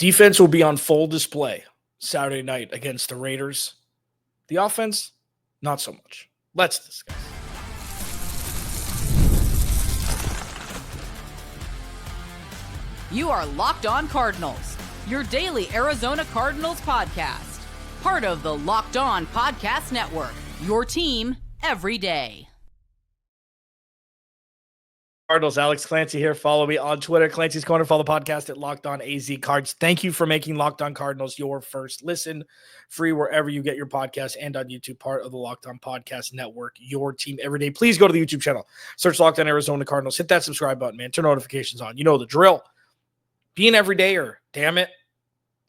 Defense will be on full display Saturday night against the Raiders. The offense, not so much. Let's discuss. You are Locked On Cardinals, your daily Arizona Cardinals podcast. Part of the Locked On Podcast Network, your team every day. Cardinals, Alex Clancy here. Follow me on Twitter, Clancy's Corner. Follow the podcast at Locked On AZ Cards. Thank you for making Locked On Cardinals your first listen. Free wherever you get your podcast and on YouTube, part of the Locked On Podcast Network, your team every day. Please go to the YouTube channel. Search Locked On Arizona Cardinals. Hit that subscribe button, man. Turn notifications on. You know the drill. Be an everydayer. Damn it.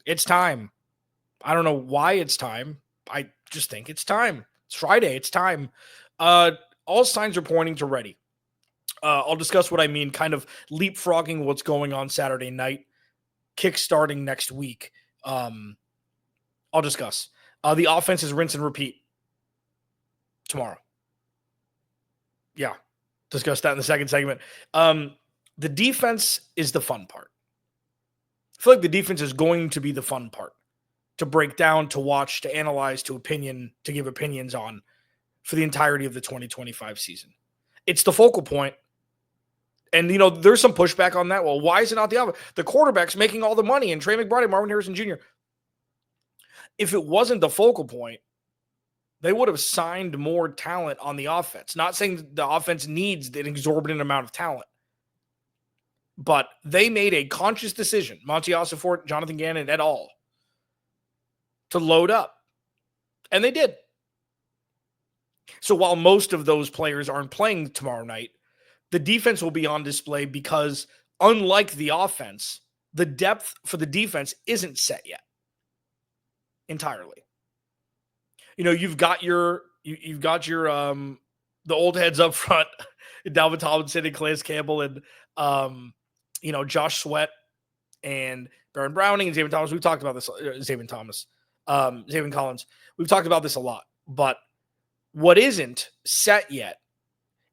It's time. I don't know why it's time. I just think it's time. It's Friday. It's time. All signs are pointing to ready. I'll discuss what I mean, kind of leapfrogging what's going on Saturday night, kickstarting next week. I'll discuss. The offense is rinse and repeat tomorrow. Yeah, discuss that in the second segment. The defense is the fun part. I feel like the defense is going to be the fun part to break down, to watch, to analyze, to give opinions on for the entirety of the 2025 season. It's the focal point. And, you know, there's some pushback on that. Well, why is it not the offense? The quarterback's making all the money, and Trey McBride and Marvin Harrison Jr. If it wasn't the focal point, they would have signed more talent on the offense. Not saying the offense needs an exorbitant amount of talent, but they made a conscious decision, Monty Ossenfort, Jonathan Gannon, et al., to load up. And they did. So while most of those players aren't playing tomorrow night, the defense will be on display because, unlike the offense, the depth for the defense isn't set yet entirely. You know, you've got your the old heads up front, Dalvin Tomlinson and Calais Campbell and Josh Sweat and Baron Browning and Zayvon Thomas. We've talked about this. Zayvon Collins. We've talked about this a lot, but what isn't set yet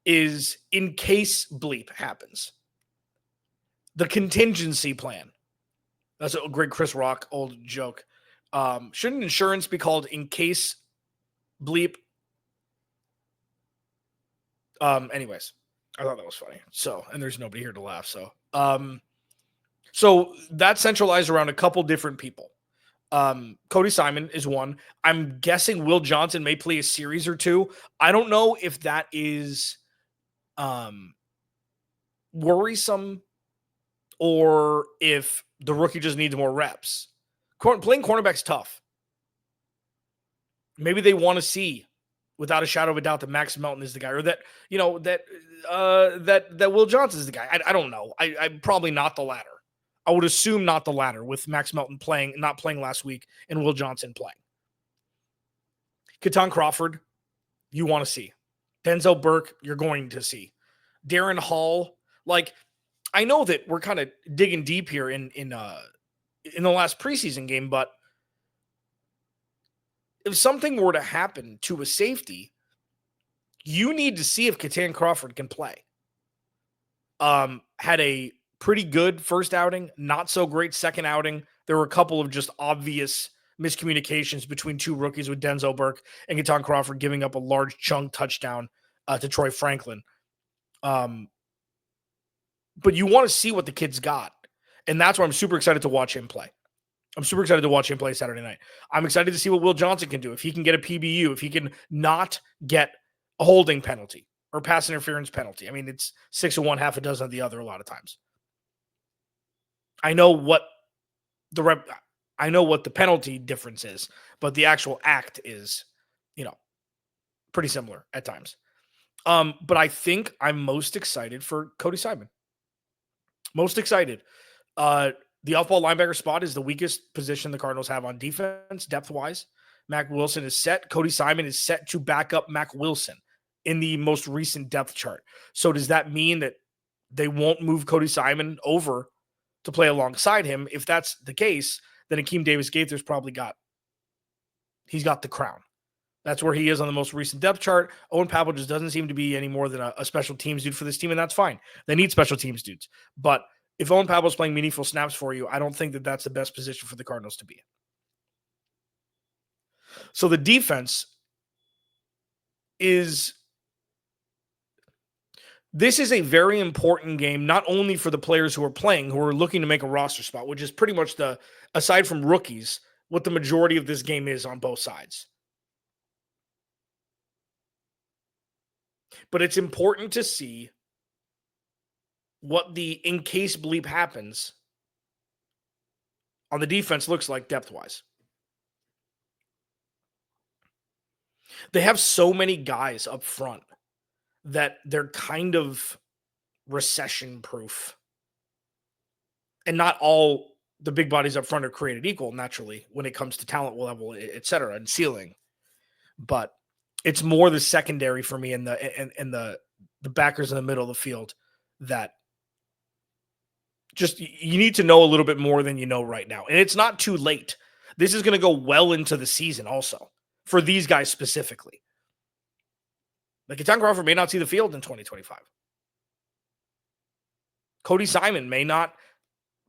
is in case bleep happens. The contingency plan. That's a great Chris Rock old joke. Shouldn't insurance be called in case bleep? Anyways, I thought that was funny. So, and there's nobody here to laugh. So that's centralized around a couple different people. Cody Simon is one. I'm guessing Will Johnson may play a series or two. I don't know if that is worrisome or if the rookie just needs more reps. Playing cornerback's tough. Maybe they want to see, without a shadow of a doubt, that Max Melton is the guy, or that Will Johnson is the guy. I don't know. I'm probably not the latter. I would assume not the latter, with Max Melton not playing last week and Will Johnson playing. Keaton Crawford, you want to see. Denzel Burke, you're going to see. Darren Hall, I know that we're kind of digging deep here in the last preseason game, but if something were to happen to a safety, you need to see if Keaton Crawford can play. Had a pretty good first outing, not so great second outing. There were a couple of just obvious miscommunications between two rookies, with Denzel Burke and Keaton Crawford giving up a large chunk touchdown to Troy Franklin. But you want to see what the kid's got. And that's why I'm super excited to watch him play. I'm super excited to watch him play Saturday night. I'm excited to see what Will Johnson can do. If he can get a PBU, if he can not get a holding penalty or pass interference penalty. I mean, it's 6 of one, half a dozen of the other a lot of times. I know what the penalty difference is, but the actual act is, pretty similar at times. But I think I'm most excited for Cody Simon. Most excited. The off-ball linebacker spot is the weakest position the Cardinals have on defense, depth-wise. Mac Wilson is set. Cody Simon is set to back up Mac Wilson in the most recent depth chart. So does that mean that they won't move Cody Simon over to play alongside him? If that's the case, then Akeem Davis-Gaither's probably got the crown. That's where he is on the most recent depth chart. Owen Papel just doesn't seem to be any more than a special teams dude for this team, and that's fine. They need special teams dudes. But if Owen Papel's playing meaningful snaps for you, I don't think that that's the best position for the Cardinals to be in. So the defense this is a very important game, not only for the players who are playing, who are looking to make a roster spot, which is pretty much aside from rookies, what the majority of this game is on both sides. But it's important to see what the in case bleep happens on the defense looks like depth-wise. They have so many guys up front that they're kind of recession-proof. And not all the big bodies up front are created equal, naturally, when it comes to talent level, et cetera, and ceiling. But it's more the secondary for me and the backers in the middle of the field that just you need to know a little bit more than you know right now. And it's not too late. This is going to go well into the season also for these guys specifically. Like Keaton Crawford may not see the field in 2025. Cody Simon may not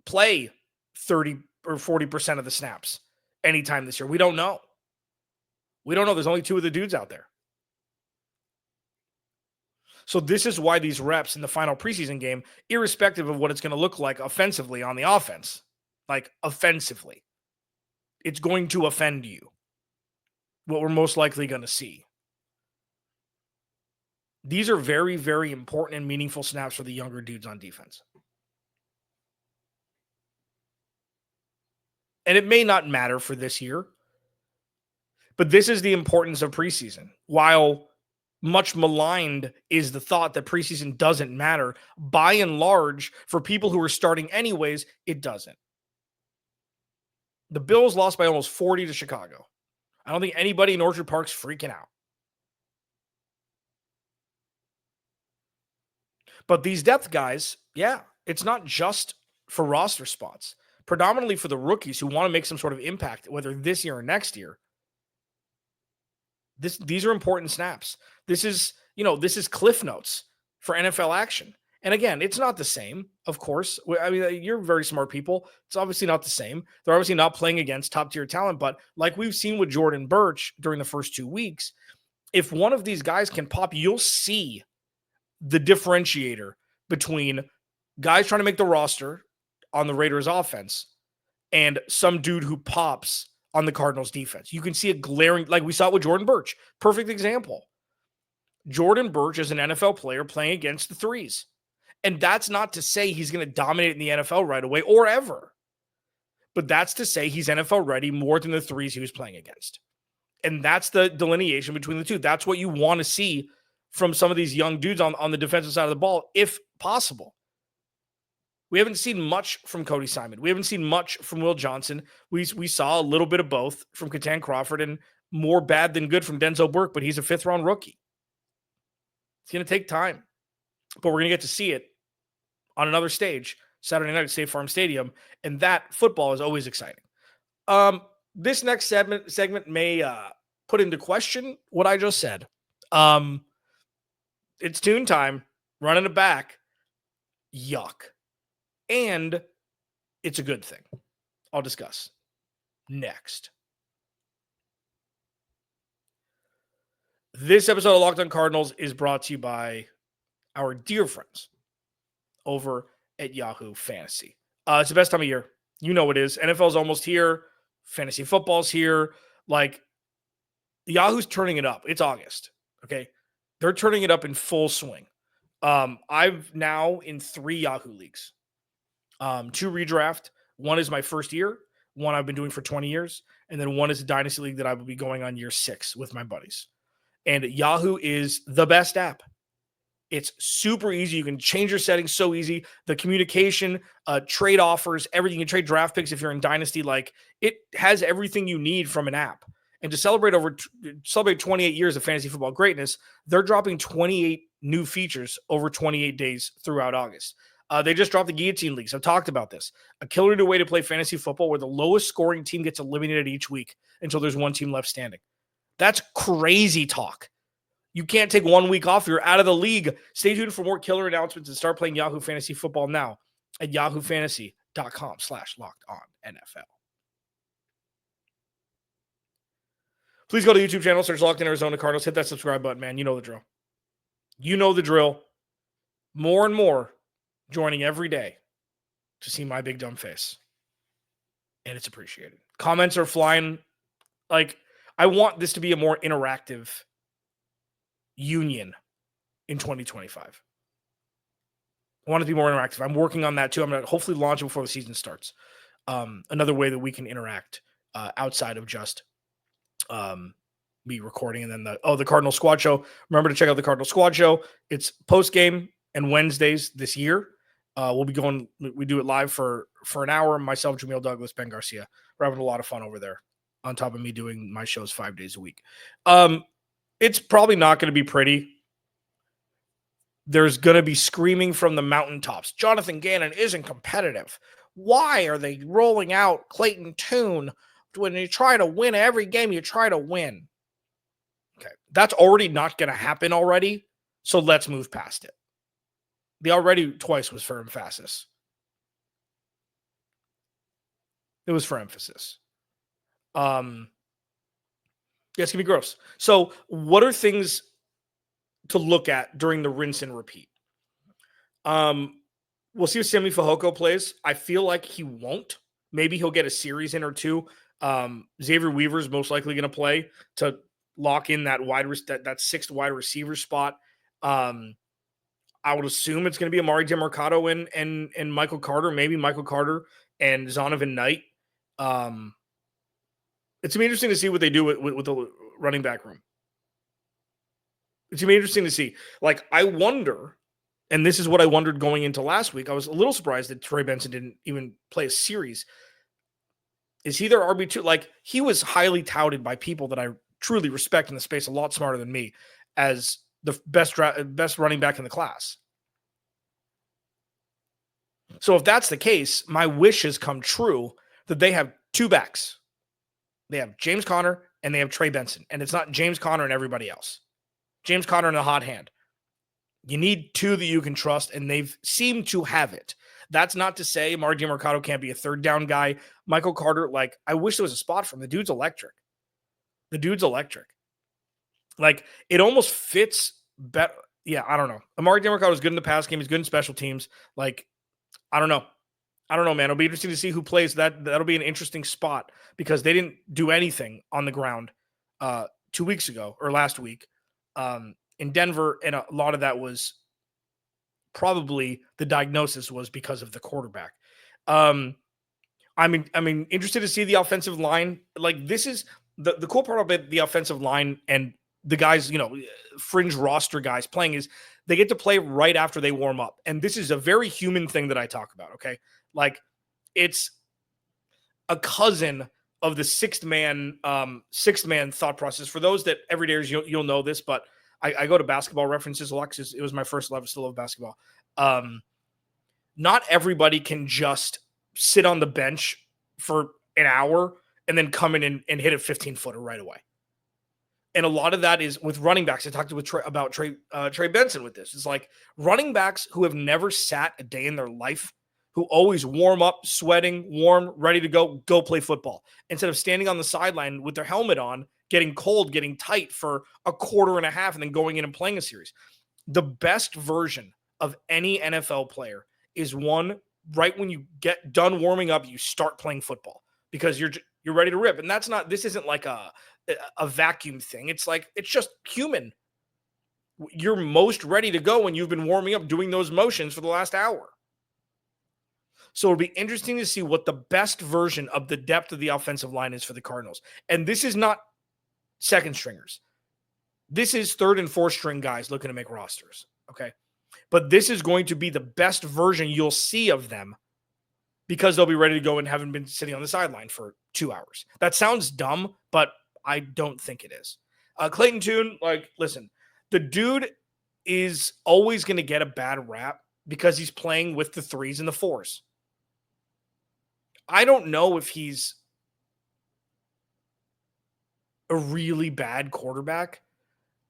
play 30 or 40% of the snaps anytime this year. We don't know. We don't know. There's only two of the dudes out there. So this is why these reps in the final preseason game, irrespective of what it's going to look like offensively on the offense, like offensively, it's going to offend you. What we're most likely going to see. These are very, very important and meaningful snaps for the younger dudes on defense. And it may not matter for this year, but this is the importance of preseason. While much maligned is the thought that preseason doesn't matter, by and large, for people who are starting anyways, it doesn't. The Bills lost by almost 40 to Chicago. I don't think anybody in Orchard Park's freaking out. But these depth guys, yeah, it's not just for roster spots. Predominantly for the rookies who want to make some sort of impact, whether this year or next year. These are important snaps. This is cliff notes for NFL action. And again, it's not the same, of course. I mean, you're very smart people. It's obviously not the same. They're obviously not playing against top-tier talent, but like we've seen with Jordan Burch during the first 2 weeks, if one of these guys can pop, you'll see the differentiator between guys trying to make the roster on the Raiders offense and some dude who pops on the Cardinals defense. You can see a glaring, like we saw it with Jordan Burch. Perfect example. Jordan Burch is an NFL player playing against the threes. And that's not to say he's going to dominate in the NFL right away or ever. But that's to say he's NFL ready more than the threes he was playing against. And that's the delineation between the two. That's what you want to see from some of these young dudes on the defensive side of the ball, if possible. We haven't seen much from Cody Simon. We haven't seen much from Will Johnson. We saw a little bit of both from Keaton Crawford and more bad than good from Denzel Burke, but he's a fifth-round rookie. It's going to take time, but we're going to get to see it on another stage, Saturday night at State Farm Stadium, and that football is always exciting. This next segment may put into question what I just said. It's Toon time, running it back. Yuck. And it's a good thing. I'll discuss next. This episode of Locked On Cardinals is brought to you by our dear friends over at Yahoo Fantasy. It's the best time of year. You know it is. NFL's almost here. Fantasy football's here. Like, Yahoo's turning it up. It's August. Okay. They're turning it up in full swing. I've now in 3 Yahoo leagues. 2 redraft. One is my first year. One I've been doing for 20 years. And then one is a dynasty league that I will be going on year 6 with my buddies. And Yahoo is the best app. It's super easy. You can change your settings so easy. The communication, trade offers, everything. You can trade draft picks if you're in dynasty. Like, it has everything you need from an app. And to celebrate 28 years of fantasy football greatness, they're dropping 28 new features over 28 days throughout August. They just dropped the Guillotine Leagues. I've talked about this. A killer new way to play fantasy football where the lowest scoring team gets eliminated each week until there's one team left standing. That's crazy talk. You can't take 1 week off. You're out of the league. Stay tuned for more killer announcements and start playing Yahoo Fantasy Football now at yahoofantasy.com/lockedonnfl. Please go to the YouTube channel, search Locked On Arizona Cardinals, hit that subscribe button, man. You know the drill. You know the drill. More and more joining every day to see my big dumb face. And it's appreciated. Comments are flying. Like, I want this to be a more interactive union in 2025. I want it to be more interactive. I'm working on that too. I'm going to hopefully launch it before the season starts. Another way that we can interact outside of just me recording. And then the Cardinal Squad Show. Remember to check out the Cardinal Squad Show. It's post-game and Wednesdays this year. We'll be going, we do it live for an hour. Myself, Jamil Douglas, Ben Garcia. We're having a lot of fun over there on top of me doing my shows 5 days a week. It's probably not going to be pretty. There's going to be screaming from the mountaintops. Jonathan Gannon isn't competitive. Why are they rolling out Clayton Toon? When you try to win every game, you try to win. Okay, that's already not going to happen already, so let's move past it. The already twice was for emphasis. It was for emphasis. Yeah, it's going to be gross. So what are things to look at during the rinse and repeat? We'll see if Simi Fehoko plays. I feel like he won't. Maybe he'll get a series in or two. Xavier Weaver is most likely going to play to lock in that that sixth wide receiver spot. I would assume it's going to be Amari DeMarcado and Michael Carter, maybe Michael Carter and Zonovan Knight. It's going to be interesting to see what they do with the running back room. It's going to be interesting to see. Like, I wonder, and this is what I wondered going into last week. I was a little surprised that Trey Benson didn't even play a series. Is he their RB2? Like, he was highly touted by people that I truly respect in the space, a lot smarter than me, as the best running back in the class. So if that's the case, my wish has come true that they have two backs. They have James Conner and they have Trey Benson. And it's not James Conner and everybody else. James Conner in a hot hand. You need two that you can trust, and they've seemed to have it. That's not to say Amari DeMarcado can't be a third down guy. Michael Carter, like, I wish there was a spot for him. The dude's electric. Like, it almost fits better. Yeah, I don't know. Amari DeMarcado is good in the pass game. He's good in special teams. Like, I don't know, man. It'll be interesting to see who plays that. That'll be an interesting spot because they didn't do anything on the ground 2 weeks ago or last week in Denver. And a lot of that was probably the diagnosis was because of the quarterback. I mean, interested to see the offensive line. Like, this is the cool part about the offensive line and the guys, fringe roster guys playing is they get to play right after they warm up. And this is a very human thing that I talk about. Okay. Like, it's a cousin of the sixth man thought process. For those that everydayers, you'll know this, but I go to basketball references a lot because it was my first love. I still love basketball. Not everybody can just sit on the bench for an hour and then come in and hit a 15-footer right away. And a lot of that is with running backs. I talked about Trey Benson with this. It's like running backs who have never sat a day in their life, who always warm up, sweating, warm, ready to go play football. Instead of standing on the sideline with their helmet on, getting cold, getting tight for a quarter and a half, and then going in and playing a series. The best version of any NFL player is one right when you get done warming up, you start playing football because you're ready to rip. And this isn't like a vacuum thing. It's like, it's just human. You're most ready to go when you've been warming up, doing those motions for the last hour. So it'll be interesting to see what the best version of the depth of the offensive line is for the Cardinals. And this is not second stringers. This is third and fourth string guys looking to make rosters. Okay. But this is going to be the best version you'll see of them because they'll be ready to go and haven't been sitting on the sideline for 2 hours. That sounds dumb, but I don't think it is. Clayton Toon, like, listen, the dude is always going to get a bad rap because he's playing with the threes and the fours. I don't know if he's a really bad quarterback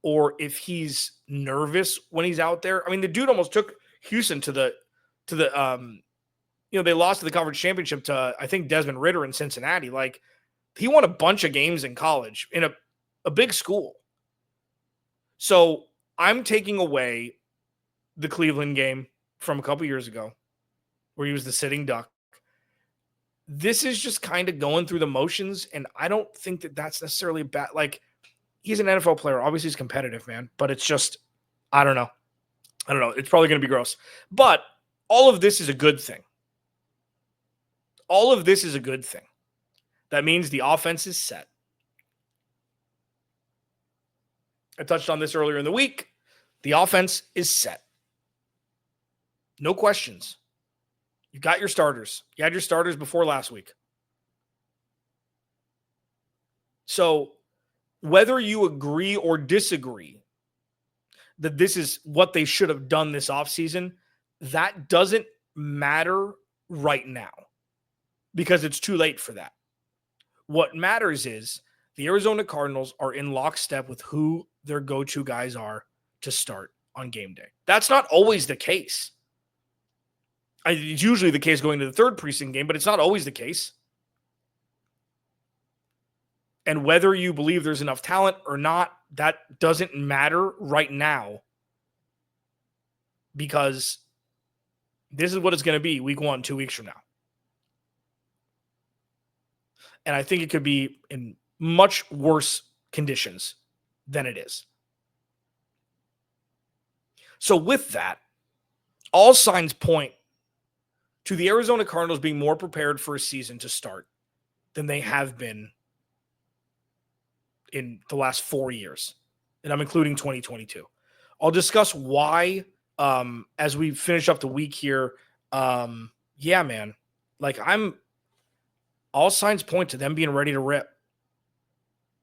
or if he's nervous when he's out there. I mean, the dude almost took Houston to the they lost to the conference championship to, I think, Desmond Ridder in Cincinnati. Like, he won a bunch of games in college in a big school. So I'm taking away the Cleveland game from a couple years ago where he was the sitting duck. This is just kind of going through the motions, and I don't think that that's necessarily bad. Like, he's an NFL player. Obviously, he's competitive, man, but it's just, I don't know. It's probably going to be gross. But all of this is a good thing. All of this is a good thing. That means the offense is set. I touched on this earlier in the week. The offense is set. No questions. You got your starters. You had your starters before last week. So whether you agree or disagree that this is what they should have done this offseason, that doesn't matter right now because it's too late for that. What matters is the Arizona Cardinals are in lockstep with who their go-to guys are to start on game day. That's not always the case. It's usually the case going to the third preseason game, but it's not always the case. And whether you believe there's enough talent or not, that doesn't matter right now because this is what it's going to be week 1, 2 weeks from now. And I think it could be in much worse conditions than it is. So with that, all signs point to the Arizona Cardinals being more prepared for a season to start than they have been in the last 4 years. And I'm including 2022. I'll discuss why as we finish up the week here. Yeah, man. Like, all signs point to them being ready to rip.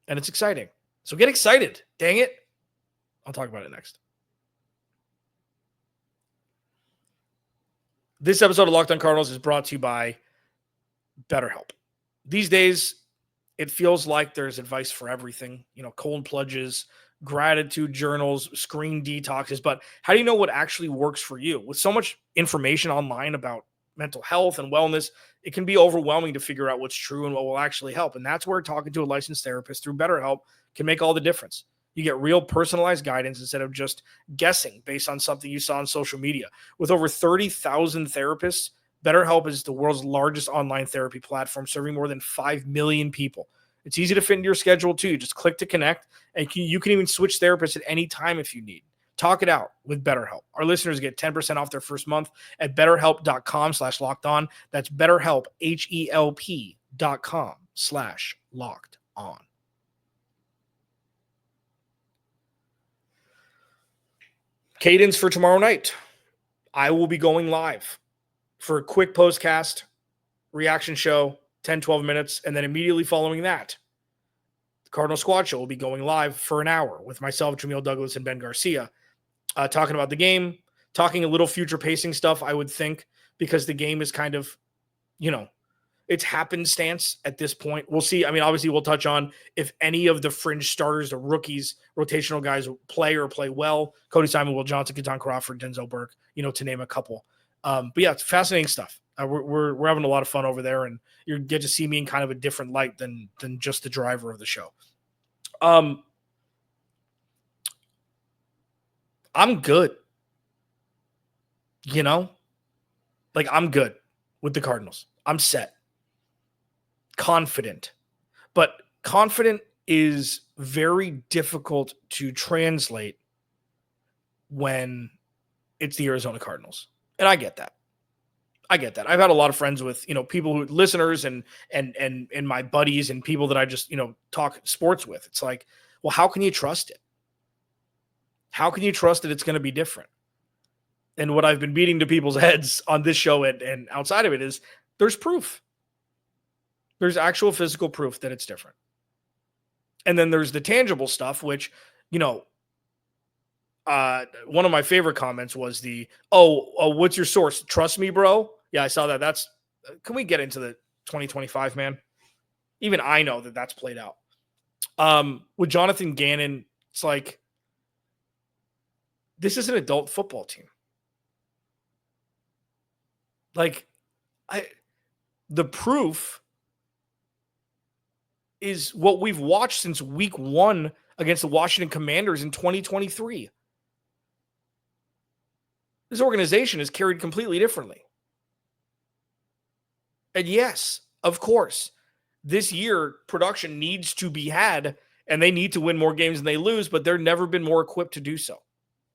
And it's exciting. So get excited. Dang it. I'll talk about it next. This episode of Locked On Cardinals is brought to you by BetterHelp. These days, it feels like there's advice for everything. Cold plunges, gratitude journals, screen detoxes. But how do you know what actually works for you? With so much information online about mental health and wellness, it can be overwhelming to figure out what's true and what will actually help. And that's where talking to a licensed therapist through BetterHelp can make all the difference. You get real personalized guidance instead of just guessing based on something you saw on social media. With over 30,000 therapists, BetterHelp is the world's largest online therapy platform, serving more than 5 million people. It's easy to fit into your schedule, too. Just click to connect, and you can even switch therapists at any time if you need. Talk it out with BetterHelp. Our listeners get 10% off their first month at betterhelp.com/lockedon. That's BetterHelp, HELP.com/lockedon. Cadence for tomorrow night. I will be going live for a quick postcast, reaction show, 10, 12 minutes, and then immediately following that, the Cardinal Squad Show will be going live for an hour with myself, Jamil Douglas, and Ben Garcia, talking about the game, talking a little future pacing stuff, I would think, because the game is kind of, it's happenstance at this point. We'll see. I mean, obviously, we'll touch on if any of the fringe starters, the rookies, rotational guys play well. Cody Simon, Will Johnson, Keaton Crawford, Denzel Burke, to name a couple. But yeah, it's fascinating stuff. We're having a lot of fun over there, and you get to see me in kind of a different light than just the driver of the show. I'm good. I'm good with the Cardinals. I'm set. Confident. But confident is very difficult to translate when it's the Arizona Cardinals. And I get that. I've had a lot of friends with, people who listeners and my buddies and people that I just, talk sports with. It's like, well, how can you trust it? How can you trust that it's going to be different? And what I've been beating to people's heads on this show and outside of it is there's proof. There's actual physical proof that it's different. And then there's the tangible stuff, which, one of my favorite comments was what's your source? Trust me, bro. Yeah, I saw that. Can we get into the 2025, man? Even I know that that's played out. With Jonathan Gannon, it's like, this is an adult football team. Like, The proof is what we've watched since week 1 against the Washington Commanders in 2023. This organization is carried completely differently. And yes, of course, this year production needs to be had and they need to win more games than they lose, but they've never been more equipped to do so,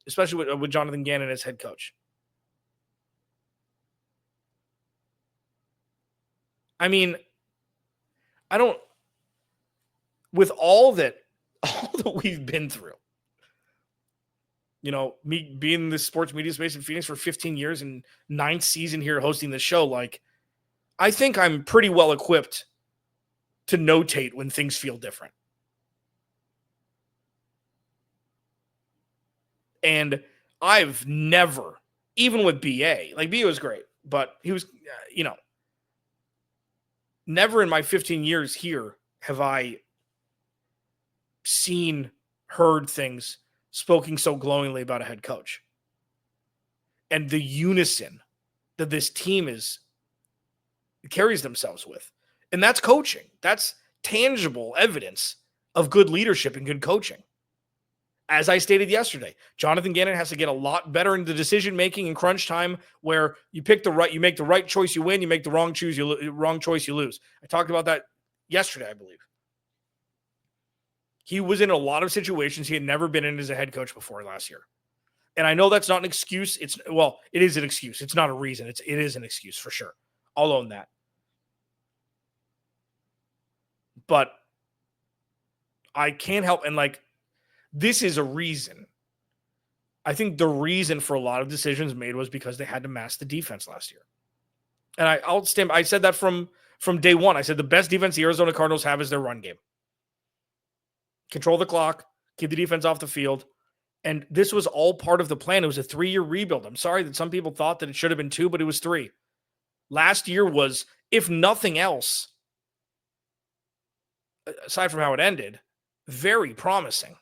especially with Jonathan Gannon as head coach. I mean, with all that we've been through, me being in this sports media space in Phoenix for 15 years and 9th season here hosting the show, like, I think I'm pretty well equipped to notate when things feel different. And I've never, even with BA, like BA was great, but he was, never in my 15 years here have I seen, heard things spoken so glowingly about a head coach. And the unison that this team carries themselves with. And that's coaching. That's tangible evidence of good leadership and good coaching. As I stated yesterday, Jonathan Gannon has to get a lot better in the decision-making in crunch time where you make the right choice, you win, you make the wrong choice, you lose. I talked about that yesterday, I believe. He was in a lot of situations he had never been in as a head coach before last year. And I know that's not an excuse. It is an excuse. It's not a reason. It is an excuse for sure. I'll own that. But I can't help, and this is a reason. I think the reason for a lot of decisions made was because they had to mask the defense last year. And I said that from day one. I said the best defense the Arizona Cardinals have is their run game. Control the clock, keep the defense off the field. And this was all part of the plan. It was a 3-year rebuild. I'm sorry that some people thought that it should have been 2, but it was 3. Last year was, if nothing else, aside from how it ended, very promising.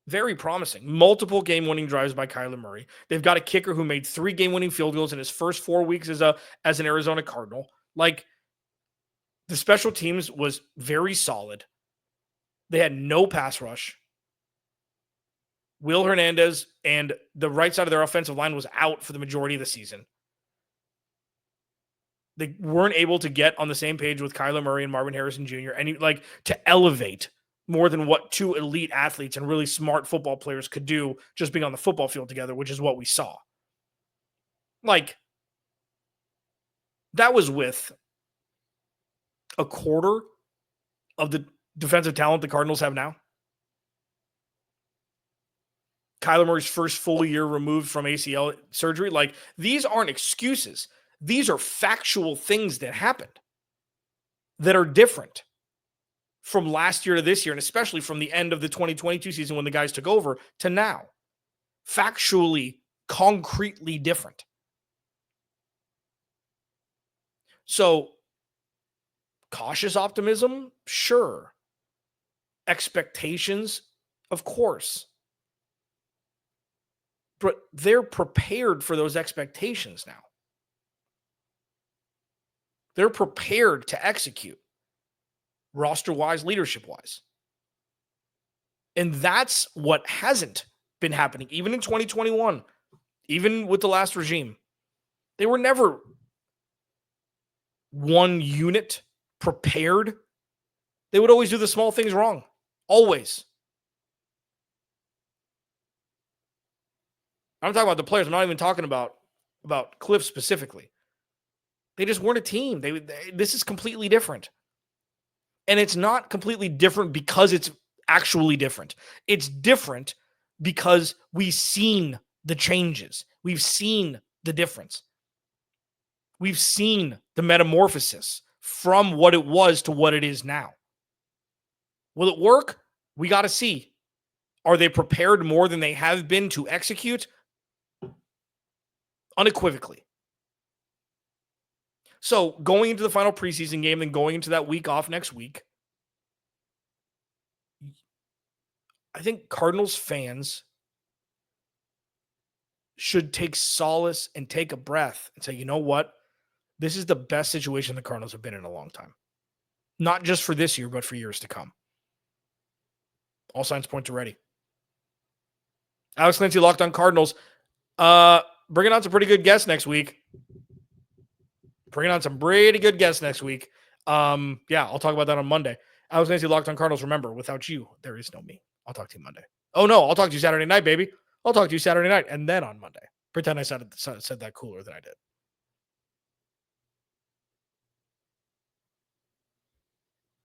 Very promising. Multiple game-winning drives by Kyler Murray. They've got a kicker who made 3 game-winning field goals in his first 4 weeks as an Arizona Cardinal. The special teams was very solid. They had no pass rush. Will Hernandez and the right side of their offensive line was out for the majority of the season. They weren't able to get on the same page with Kyler Murray and Marvin Harrison Jr. and to elevate more than what 2 elite athletes and really smart football players could do just being on the football field together, which is what we saw. That was with a quarter of the defensive talent the Cardinals have now. Kyler Murray's first full year removed from ACL surgery. These aren't excuses. These are factual things that happened that are different from last year to this year, and especially from the end of the 2022 season when the guys took over to now. Factually, concretely different. So, cautious optimism? Sure. Expectations? Of course. But they're prepared for those expectations now. They're prepared to execute, roster-wise, leadership-wise. And that's what hasn't been happening, even in 2021, even with the last regime. They were never one unit prepared. They would always do the small things wrong. Always. I'm talking about the players. I'm not even talking about Cliff specifically. They just weren't a team. This is completely different. And it's not completely different because it's actually different. It's different because we've seen the changes. We've seen the difference. We've seen the metamorphosis from what it was to what it is now. Will it work? We got to see. Are they prepared more than they have been to execute? Unequivocally. So going into the final preseason game and going into that week off next week, I think Cardinals fans should take solace and take a breath and say, you know what? This is the best situation the Cardinals have been in a long time. Not just for this year, but for years to come. All signs point to ready. Alex Clancy, Locked On Cardinals. Bringing on some pretty good guests next week. Yeah, I'll talk about that on Monday. Alex Clancy, Locked On Cardinals. Remember, without you, there is no me. I'll talk to you Monday. Oh, no, I'll talk to you Saturday night, baby. I'll talk to you Saturday night and then on Monday. Pretend I said that cooler than I did.